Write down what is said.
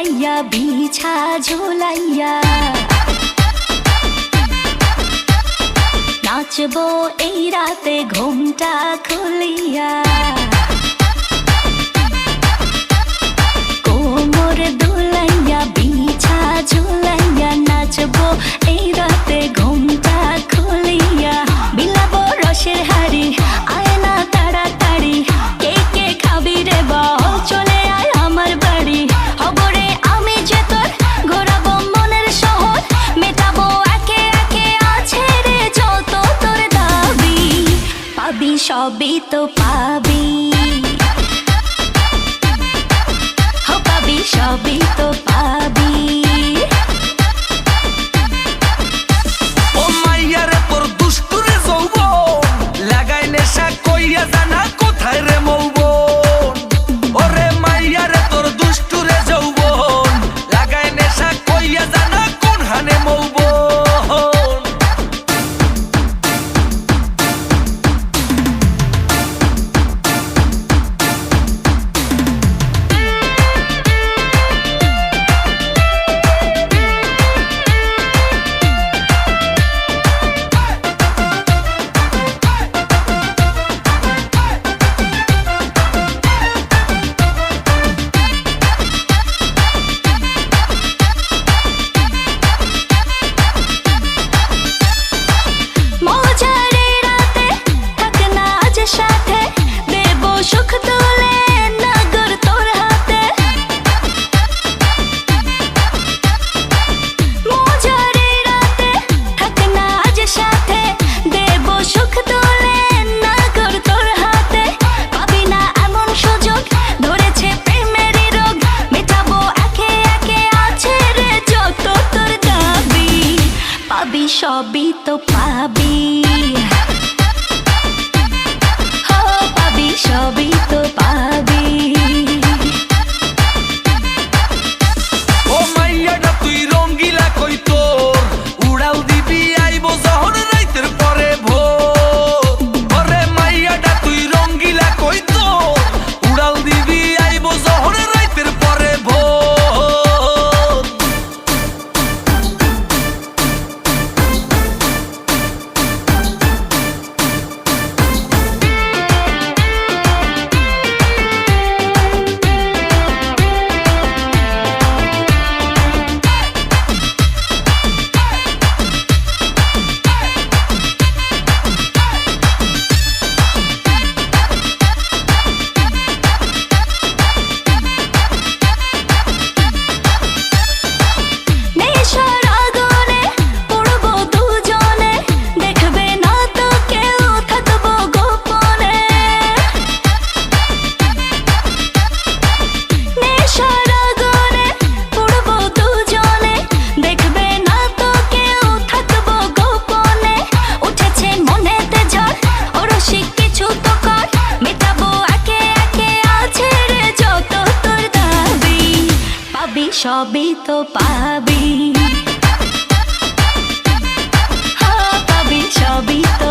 ঝুলাইয়া বিছা ঝুলাইয়া নাচবো এই রাতে ঘুমটা খুলিয়া কোমর দুলাইয়া বিছা ঝুলাইয়া নাচবো এই রাতে ঘুমটা খুলিয়া বিলাবো রসের হাড়ি আয় না তাড়াতাড়ি কে কে খাবি রে বল চলে আয় আমার বাড়ি হবরে আমি যে তোর ঘোরাবো মনের শহর মেটাবো একে একে আছে রে যত তোর দাবি পাবি সবই তো পাবি পাবি সবই তো পাবি ও মাইয়ারে তোর দুষ্টুরে যৌবন লাগাই নেশা কইয়া জানা কোথায় রে মৌবন ওরে মাইয়ারে তোর দুষ্টুরে যৌবন লাগাই নেশা কইয়া জানা কোন হানে মৌবন সবই তো পাবি পাবি সবই তো পাবি ও মাইয়াটা তুই রঙ্গিলা কই তোর উড়াল দিবি আইবো যখন রাইতের পরে ভোর ওরে মাইয়াটা তুই রঙ্গিলা কই তোর উড়াল দিবি আইবো যখন রাইতের পরে ভোর সবই তো পাবি পাবি সবই তো